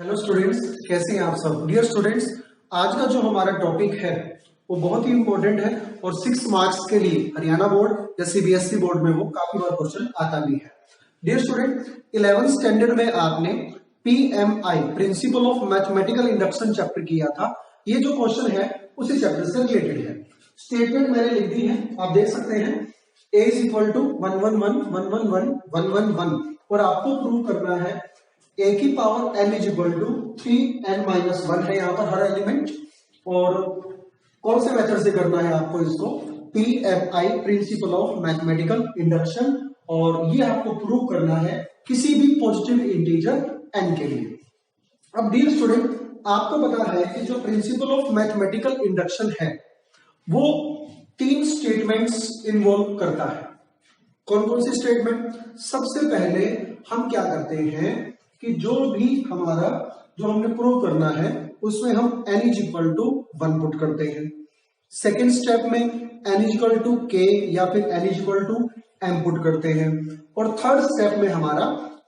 Hello students, कैसे हैं आप सब। डियर स्टूडेंट्स, आज का जो हमारा टॉपिक है वो बहुत ही इंपॉर्टेंट है और 6 मार्क्स के लिए हरियाणा बोर्ड या सीबीएसई बोर्ड में वो काफी बार क्वेश्चन आता भी है। डियर स्टूडेंट, 11th स्टैंडर्ड में आपने PMI principle of mathematical induction chapter किया था। ये जो क्वेश्चन है उसी चैप्टर से रिलेटेड है। स्टेटमेंट मैंने लिख दी है, आप देख सकते हैं a is equal to 111 और आपको प्रूव करना है a की power n is equal to 3n-1 है यहाँ पर हर एलिमेंट। और कौन से मेथड से करना है आपको इसको, PMI principle of mathematical induction, और ये आपको प्रूव करना है किसी भी पॉजिटिव इंटीजर n के लिए। अब डियर स्टूडेंट, आपको पता है कि जो प्रिंसिपल ऑफ मैथमेटिकल इंडक्शन है वो 3 स्टेटमेंट्स इन्वॉल्व करता है। कौन कौन सी स्टेटमेंट? सबसे पहले हम क्या करते हैं कि जो भी हमारा जो हमने प्रूव करना है उसमें हम n is equal to 1 put करते हैं। सेकेंड स्टेप में n is equal to k या फिर n is equal to m put करते हैं। और थर्ड स्टेप में हमारा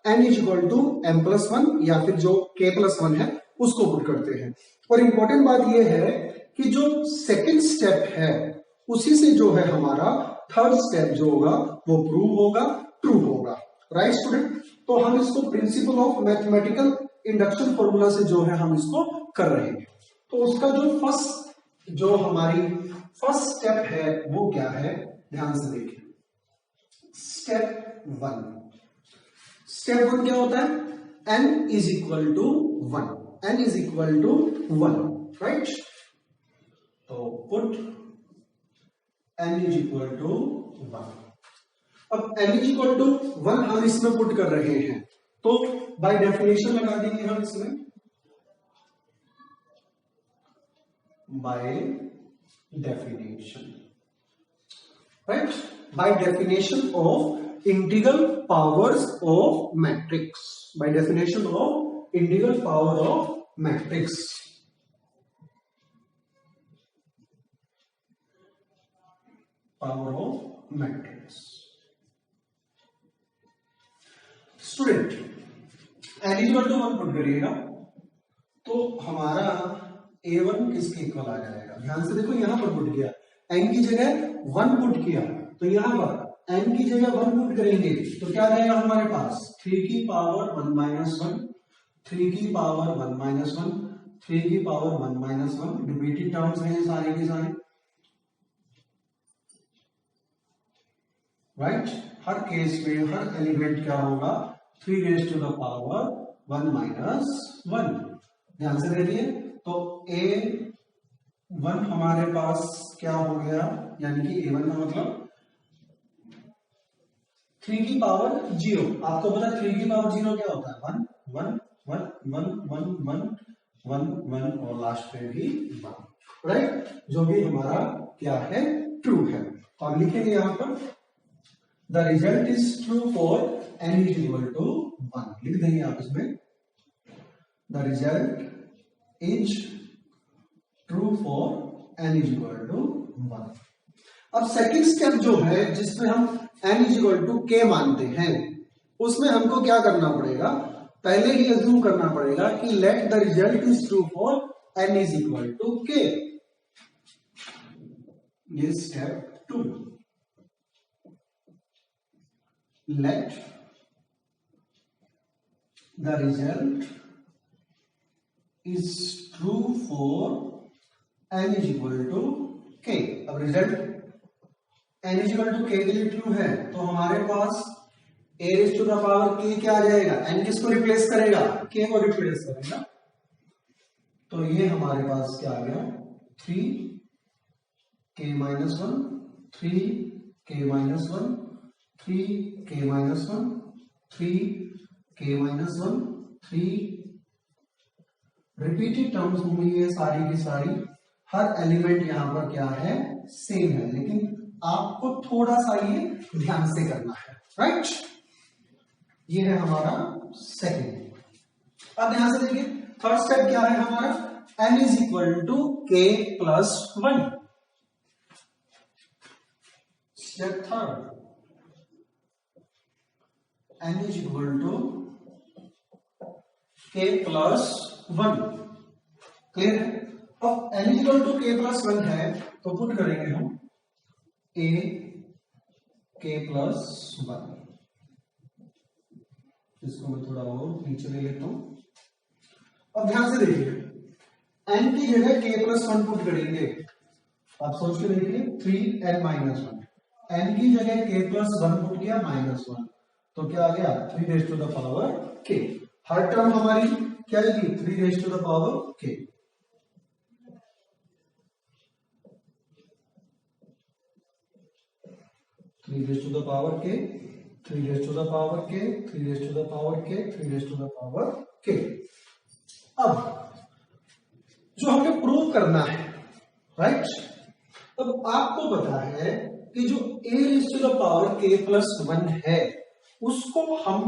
n is equal to m+1 या फिर जो k+1 है उसको पुट करते हैं। और इंपॉर्टेंट बात यह है कि जो सेकेंड स्टेप है उसी से जो है हमारा थर्ड स्टेप जो होगा वो प्रूव होगा, ट्रू होगा। राइट स्टूडेंट, तो हम इसको principle of mathematical induction formula से जो है हम इसको कर रहे हैं। तो उसका जो हमारी फर्स्ट स्टेप है वो क्या है, ध्यान से देखिए। स्टेप 1 क्या होता है? n is equal to 1, n is equal to 1, right. तो put n is equal to 1। अब n इज इक्वल टू 1 हम इसमें पुट कर रहे हैं तो बाय डेफिनेशन लगा देंगे हम इसमें, by definition, right, by definition of integral powers of matrix, by definition of integral power of matrix. Power of matrix. Student, n equal to 1 put करिएगा तो हमारा a1 किसके इक्वल आ जाएगा? ध्यान से देखो, यहां पर पुट किया, n की जगह 1 पुट किया तो यहां पर n की जगह 1 पुट करेंगे तो क्या रहेगा हमारे पास? 3 की पावर 1-1, 3 की पावर 1-1, 3 की पावर 1-1। रिपीटेड टर्म्स हैं सारे के सारे, राइट। हर केस में हर एलिमेंट क्या होगा? 3 रेज़ टू द पावर 1-1। ध्यान से देखिए, तो a1 हमारे पास क्या हो गया, यानी कि a1 का मतलब 3 की पावर 0। आपको पता है 3 की पावर 0 क्या होता है? 1 1 1 1 1 1 1 1 और लास्ट में भी 1, राइट, जो भी हमारा क्या है, ट्रू है। तो हम लिखेंगे यहां पर The result is true for n is equal to 1, लिख देंगे आप इसमें। The result is true for n is equal to 1। अब सेकंड स्टेप जो है जिसमें हम n is equal to k मानते हैं उसमें हमको क्या करना पड़ेगा? पहले ही अज्यूम करना पड़ेगा कि let the result is true for n is equal to k। ये step 2। Let the result is true for n is equal to k। अब result n is equal to k के लिए ट्रू है तो हमारे पास a raised to the power k क्या आ जाएगा? n किसको रिप्लेस करेगा? k को रिप्लेस करेगा। तो ये हमारे पास क्या आ गया? 3k-1, 3k-1, 3k-1, 3k-1, 3 repeated terms होंगी ये सारी की सारी। हर एलिमेंट यहां पर क्या है? सेम है, लेकिन आपको थोड़ा सा ये ध्यान से करना है, राइट। ये है हमारा सेकेंड। अब ध्यान से देखिए, थर्ड स्टेप क्या है हमारा? n is equal to k+1। Step third, n is equal to k plus 1। Clear है? अब n equal to k plus 1 है तो पुट करेंगे हम a k प्लस 1। इसको मैं थोड़ा और नीचे ले लेता हूं। अब ध्यान से देखिए, n की जगह k प्लस 1 पुट करेंगे। आप सोच के देखिए 3n माइनस 1, n की जगह k प्लस 1 पुट किया -1, तो क्या आ गया 3 raise to the power k। हर टर्म हमारी क्या आएगी 3 raise to the power k। Three raise to the power k, 3 raise to the power k, 3 raise to the power k, 3 raise to the power k। अब जो हमें prove करना है, right, अब आपको पता है कि जो a raise to the power k plus 1 है उसको हम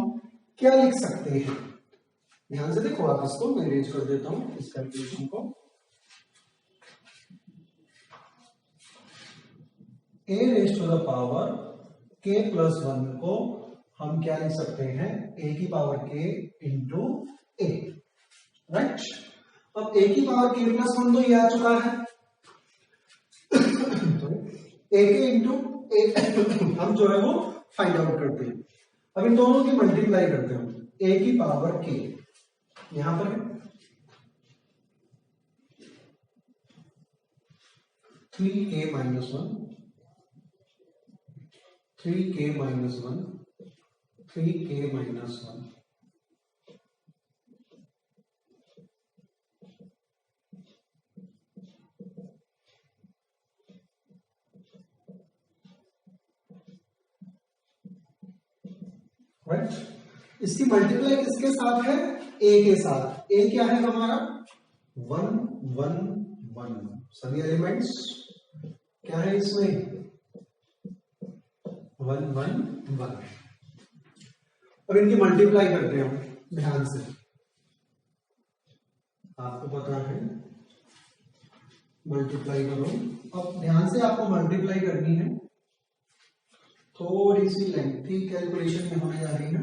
क्या लिख सकते हैं। ध्यान से देखो, आप इसको मैं अरेंज कर देता हूं इस कैलकुलेशन को। a raise to the power k plus 1 को हम क्या लिख सकते हैं, a की power k into a, right. अब a की पावर k प्लस 1 तो ये आ चुका है, a के इंटू a हम जो है वो फाइंड आउट करते हैं। अब इन दोनों की मल्टीप्लाई करते हैं, a की पावर k यहां पर 3k minus 1, 3k minus 1, 3k minus 1, right. इसकी मल्टीप्लाई किसके साथ है, a के साथ। a क्या है हमारा 1 1 1, सभी एलिमेंट्स क्या है इसमें 1 1 1। और इनकी मल्टीप्लाई करते हैं हम, ध्यान से, आपको पता है मल्टीप्लाई करो। अब ध्यान से आपको मल्टीप्लाई करनी है, थोड़ी सी लेंथी कैलकुलेशन में होने जा रही है।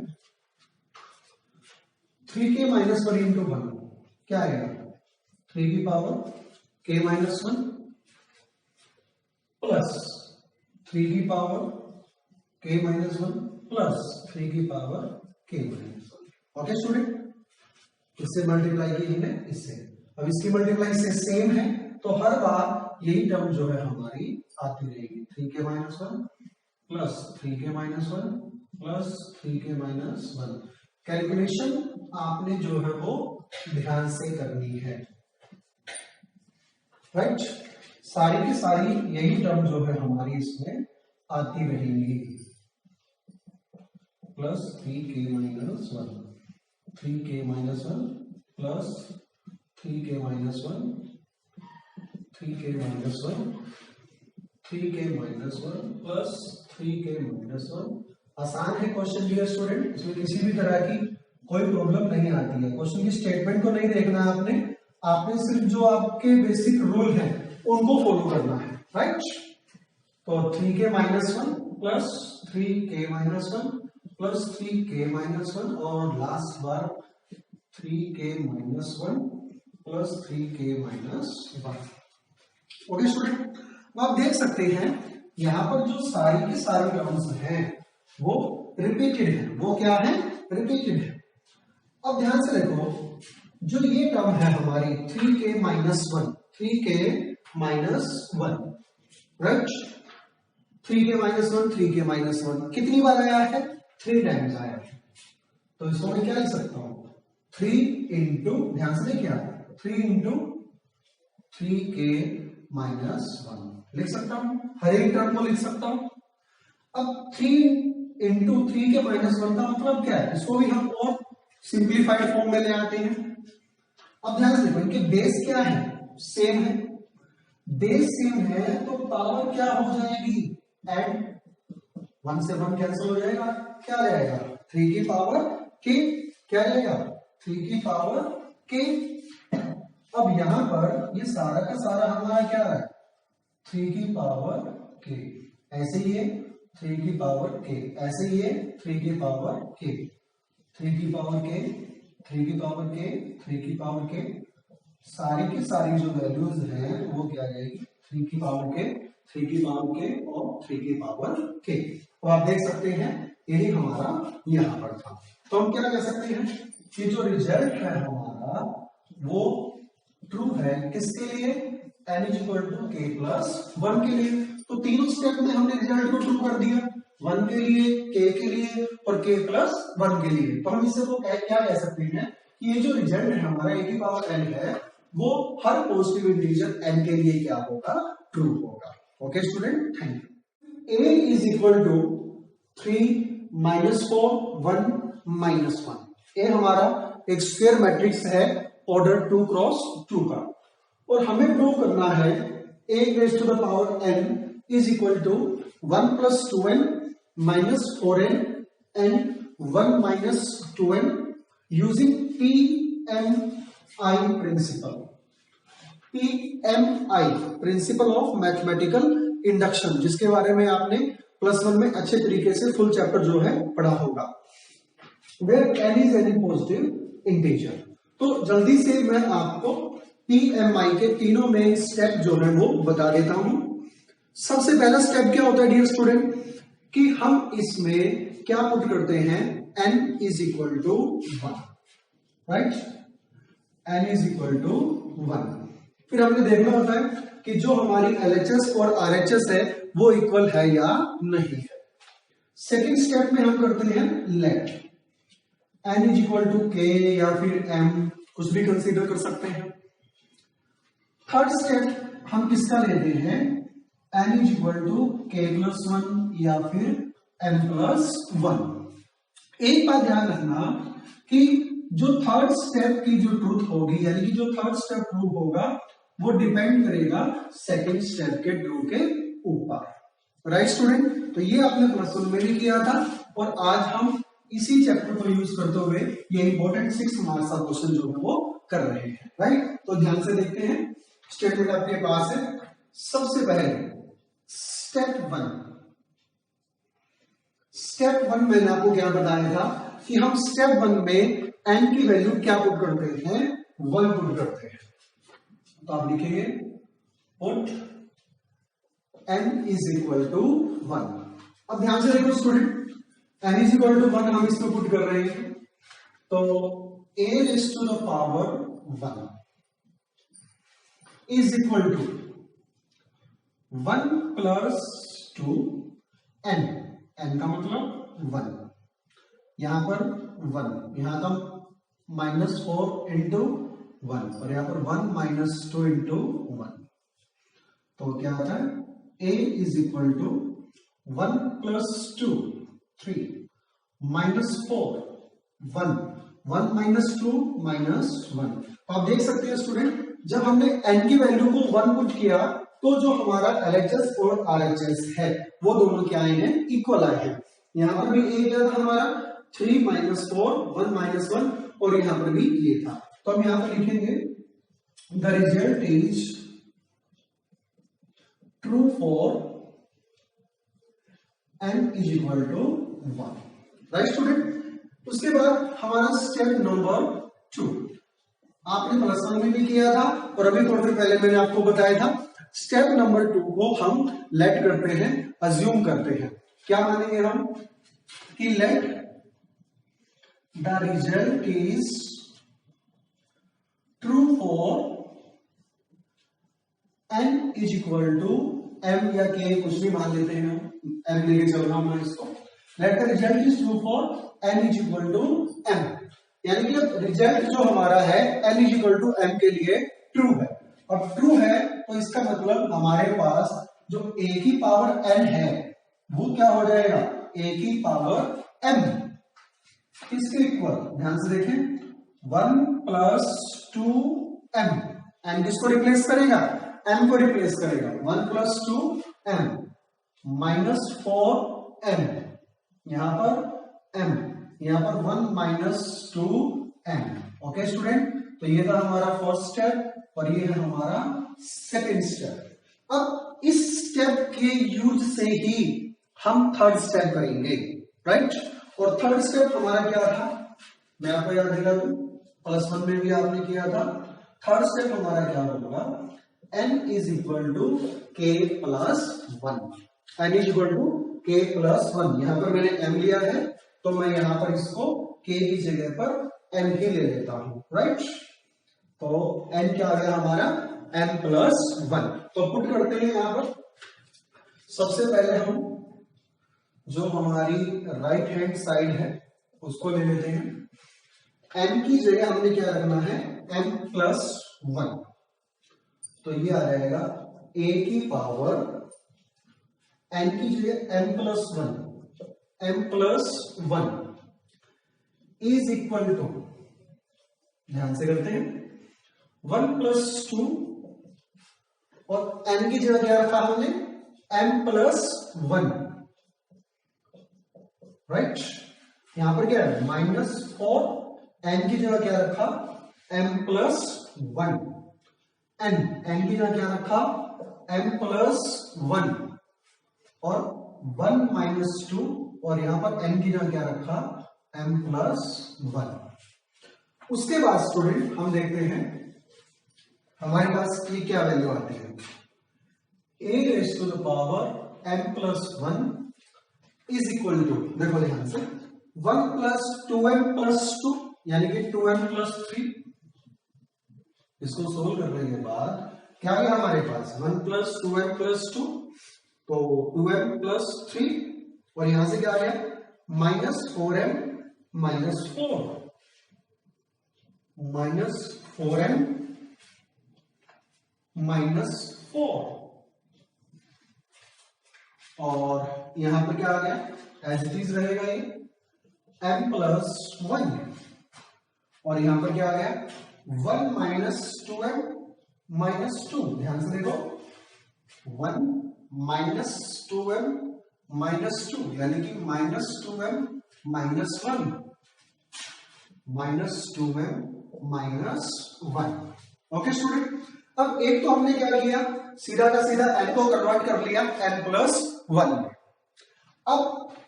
3k माइनस 1 इंटू 1 क्या आएगा, 3 की पावर k माइनस 1 प्लस 3 की पावर k माइनस 1 प्लस 3 की power k minus 1। Okay student, इससे मल्टीप्लाई की हमने इससे। अब इसकी मल्टीप्लाई से सेम है तो हर बार यही टर्म जो है हमारी आती रहेगी, 3k minus 1 plus 3k minus 1 plus 3k minus 1। Calculation आपने जो है वो ध्यान से करनी है, राइट। सारी की सारी यही टर्म जो है हमारी इसमें आती रहेंगी, plus 3k minus 1, 3k minus 1 plus 3k minus 1, 3k minus 1, 3k minus 1 plus 3k minus 1। आसान है क्वेश्चन डियर स्टूडेंट, इसमें किसी भी तरह की कोई प्रॉब्लम नहीं आती है। क्वेश्चन की स्टेटमेंट को नहीं देखना है आपने, आपने सिर्फ जो आपके बेसिक रूल हैं उनको फॉलो करना है, राइट। तो 3k minus 1 plus 3k minus 1 plus 3k minus 1 और लास्ट बार 3k minus 1 plus 3k minus 1। Okay student, आप देख सकते हैं यहां पर जो सारी की सारी टर्म्स हैं वो रिपीटेड है। वो क्या है, रिपीटेड है। अब ध्यान से देखो, जो ये टर्म है हमारी 3k minus 1, 3k minus 1, right. 3k minus 1, 3k minus 1 कितनी बार आया है, 3 टाइम्स आया है। तो इसको मैं क्या लिख सकता हूं, 3 इंटू, ध्यान से देखिए आप, 3 इंटू 3k माइनस 1 लिख सकता हूं, हर एक टर्म को लिख सकता हूं। अब 3 इंटू 3k माइनस 1 का मतलब क्या है, इसको भी हम और सिंप्लीफाइड फॉर्म में ले आते हैं। अब ध्यान से देखो, इनके बेस क्या है, सेम है। बेस सेम है तो पावर क्या हो जाएगी, एड, 1 से 1 कैंसिल हो जाएगा, क्या रहेगा 3 की पावर k, क्या रहेगा 3 की पावर k। अब यहां पर ये सारा का सारा हमारा क्या है, 3 की पावर k, ऐसे ये 3 की पावर k, ऐसे ये 3 की पावर k, 3 की पावर k, 3 की पावर के 3 की पावर के सारी की सारी जो वैल्यूज हैं वो क्या आ जाएगी 3 की पावर के 3 की पावर के और 3 की पावर के। तो आप देख सकते हैं यही हमारा यहां पर था। तो हम क्या कह सकते हैं कि जो रिजल्ट है हमारा वो ट्रू है किसके लिए n = k + 1 के लिए। तो तीनों स्टेप में हमने रिजल्ट को ट्रू कर दिया, 1 के लिए, k के लिए और k + 1 के लिए। तो हम इससे वो क्या कह सकते हैं कि ये जो रिजल्ट है हमारा a की पावर n है वो हर पॉजिटिव इंटीजर n के लिए क्या होगा ट्रू होगा। Okay student, thank you. a = 3 - 4 1 - 1। ये हमारा एक स्क्वायर मैट्रिक्स है ऑर्डर 2 क्रॉस 2 का और हमें प्रूव करना है a raised to the power n = 1 + 2n - 4n and 1 - 2n using PMI principle। PMI principle of mathematical induction, जिसके बारे में आपने +1 में अच्छे तरीके से फुल चैप्टर जो है पढ़ा होगा। Where n is any positive integer। तो जल्दी से मैं आपको PMI के तीनों मेन स्टेप जो है वो बता देता हूं। सबसे पहला स्टेप क्या होता है डियर स्टूडेंट कि हम इसमें क्या पुट करते हैं n = 1, राइट, n = 1। फिर हमने देखना होता है कि जो हमारी LHS और RHS है वो इक्वल है या नहीं है। सेकेंड स्टेप में हम करते हैं लेट n = k या फिर m, कुछ भी कंसीडर कर सकते हैं। थर्ड स्टेप हम किसका लेते हैं n = k + 1 या फिर m + 1। एक बात ध्यान रखना कि जो थर्ड स्टेप की जो ट्रूथ होगी यानी कि जो थर्ड स्टेप प्रूव होगा वो डिपेंड करेगा सेकंड स्टेप के ट्रू के ऊपर, राइट स्टूडेंट। तो ये आपने +1 में भी किया था और आज हम इसी चैप्टर को यूज करते हुए ये इंपॉर्टेंट 6 मार्क्स का क्वेश्चन जो है वो कर रहे हैं, राइट। तो ध्यान से देखते हैं, स्टेटमेंट आपके पास है। सबसे पहले स्टेप 1 मैंने आपको क्या बताया था कि हम स्टेप 1 में n की वैल्यू क्या पुट करते हैं 1 पुट करते हैं। तो आप लिखेंगे पुट n = 1। अब ध्यान से देखो स्टूडेंट, n = 1 हम इसमें पुट कर रहे हैं तो a raised to the power 1 is equal to 1 + 2n, n का मतलब 1, यहां पर 1, यहां का -4 into 1 और यहां पर 1 - 2 into 1। तो क्या आता है a = 1 + 2 3 -4 1 1 - 2 -1। तो आप देख सकते हैं स्टूडेंट जब हमने n की वैल्यू को 1 पुट किया तो जो हमारा LHS और RHS है वो दोनों क्या आए हैं इक्वल आए हैं। यहां पर भी a क्या था हमारा 3 - 4 1 - 1 और यहां पर भी ये था। तो हम यहां पर लिखेंगे the result is true for n = 1, right student. उसके बाद हमारा स्टेप नंबर 2 आपने +1 में भी किया था और अभी थोड़ी देर पहले मैंने आपको बताया था। स्टेप नंबर 2 को हम लेट करते हैं, अज्यूम करते हैं। क्या मानेंगे हम कि let the result is true for n = m या k, कुछ भी मान लेते हैं, m लेके चल रहा हूं मैं इसको। Let the result is true for n = m, यानी कि रिजल्ट जो हमारा है n = m के लिए ट्रू है। अब ट्रू है तो इसका मतलब हमारे पास जो a की पावर n है वो क्या हो जाएगा a की पावर m, इसके इक्वल। ध्यान से देखें 1 + 2m, n किसको रिप्लेस करेगा m को रिप्लेस करेगा। 1 + 2m -4m, यहां पर m, यहां पर 1 - 2m। ओके स्टूडेंट, तो ये था हमारा फर्स्ट स्टेप और ये है हमारा सेकंड स्टेप। अब इस स्टेप के यूज से ही हम थर्ड स्टेप करेंगे, राइट। और थर्ड स्टेप हमारा क्या था मैं आपको याद दिला दूं, +1 में भी आपने किया था। थर्ड स्टेप हमारा क्या होगा, n is equal to k plus 1। n is equal to k plus 1। यहां पर मैंने m लिया है तो मैं यहां पर इसको k की जगह पर m ही ले लेता हूं, राइट। तो n क्या आ गया हमारा, m प्लस 1। तो पुट करते हैं यहां पर। सबसे पहले हम जो हमारी राइट हैंड साइड है उसको ले लेते हैं। m की जगह हमने क्या रखना है, m प्लस 1। तो ये आ जाएगा a की पावर n की जगह m plus 1, m plus 1 is equal to, ध्यान से करते हैं, 1 प्लस 2 और n की जगह क्या रखा हमने, m प्लस 1, राइट। यहां पर क्या है, -4, n की जगह क्या रखा, m प्लस 1, n की जगह क्या रखा, m प्लस 1 और 1 माइनस 2 और यहां पर n की जगह क्या रखा, m प्लस 1। उसके बाद स्टूडेंट हम देखते हैं हमारे पास ये क्या वैल्यू आती है, a raise to the power m plus 1 is equal to, देखो ध्यान से, 1 प्लस 2m प्लस 2 यानी कि 2m प्लस 3। इसको सोल्व करने के बाद क्या गया हमारे पास, 1 प्लस 2m प्लस 2, तो 2m प्लस 3 और यहां से क्या आ गया, -4m माइनस 4, -4m माइनस 4 और यहां पर क्या आ गया, एज इट इज रहेगा ये m प्लस 1 और यहां पर क्या आ गया, 1 माइनस 2m माइनस 2। ध्यान से देखो, 1 माइनस 2m माइनस 2 यानी कि -2m minus 1, -2m minus 1। Okay student, अब एक तो हमने क्या किया, सीधा का सीधा n को कन्वर्ट कर लिया n प्लस 1 में। अब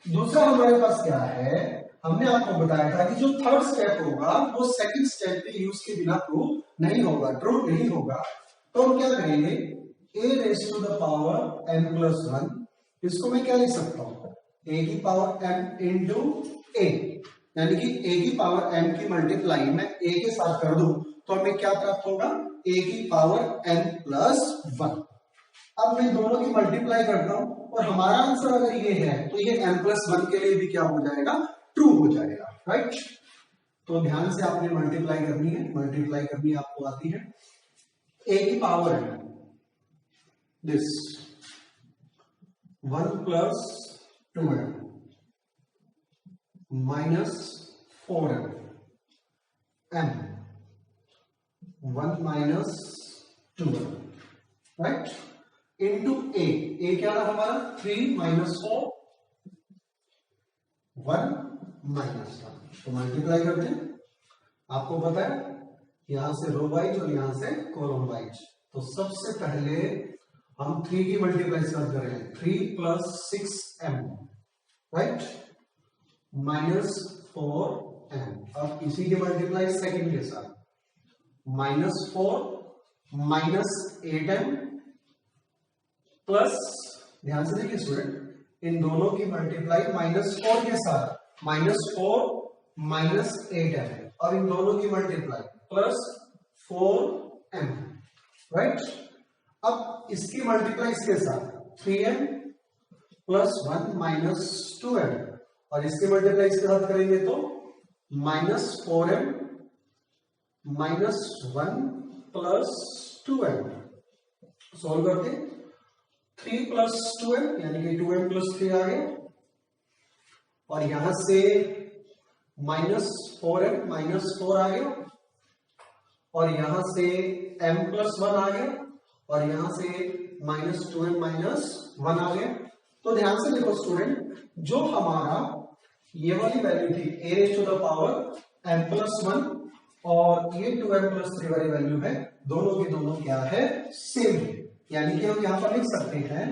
दूसरा हमारे पास क्या है, हमने आपको बताया था कि जो थर्ड स्टेप होगा वो सेकंड स्टेप के यूज के बिना प्रूव नहीं होगा, ट्रू नहीं होगा। तो हम क्या करेंगे, a raise to the power m plus 1, इसको मैं क्या लिख सकता हूं, a की पावर m इंटू a, यानी कि a की पावर m की मल्टीप्लाई में a के साथ कर दूं तो हमें क्या प्राप्त होगा, a की पावर m प्लस 1। अब मैं दोनों की मल्टीप्लाई करता हूं और हमारा आंसर अगर ये है तो ये m प्लस 1 के लिए भी क्या हो जाएगा, ट्रू हो जाएगा, राइट। तो ध्यान से आपने मल्टीप्लाई करनी है, मल्टीप्लाई करनी आपको आती है, a की पावर है this 1 plus 2m minus 4m, m 1 minus 2m, right, into a क्या रहा हमारा, 3 माइनस 4 1 माइनस 1। तो मल्टीप्लाई करते हैं, आपको पता है यहां से रो वाइज और यहां से कॉलम वाइज। तो सबसे पहले हम 3 की मल्टीप्लाई स्टार्ट करेंगे, 3 plus 6m, right, minus 4m। अब इसी की मल्टीप्लाई सेकंड के साथ, -4 माइनस 8m प्लस, ध्यान से देखिए स्टूडेंट, इन दोनों की मल्टीप्लाई -4 के साथ, -4 माइनस 8m, और इन दोनों की मल्टीप्लाई प्लस 4m, राइट। अब इसकी मल्टीप्लाई इसके साथ 3m प्लस 1 माइनस 2m और इसकी मल्टीप्लाई इसके साथ करेंगे तो -4m minus 1 plus 2m। Solve करते, 3 प्लस 2m यानी कि 2m प्लस 3 आ गया और यहां से -4m माइनस 4 आ गया और यहां से m प्लस 1 आ गया और यहां से -2m माइनस 1 आ गया। तो ध्यान से देखो स्टूडेंट, जो हमारा ये वाली वैल्यू थी a raise to the power m plus 1 और ये 2m प्लस 3 वाली वैल्यू है, दोनों की दोनों क्या है, सेम है। यानी कि हम यहां पर लिख सकते हैं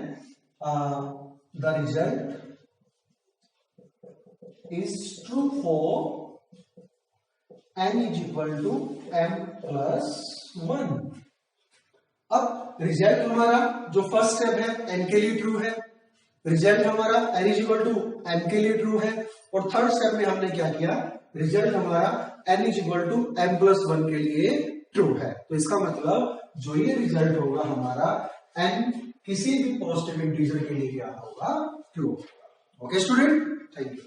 the result is true for n is equal to m plus 1। अब रिजल्ट हमारा जो फर्स्ट स्टेप है n के लिए ट्रू है, रिजल्ट हमारा n is equal to m के लिए ट्रू है, और थर्ड स्टेप में हमने क्या किया, रिजल्ट हमारा n is equal to m plus 1 के लिए ट्रू है। तो इसका मतलब जो ये रिजल्ट होगा हमारा n किसी भी पॉजिटिव इंटीजर के लिए क्या होगा, ट्रू होगा। Okay student, thank you.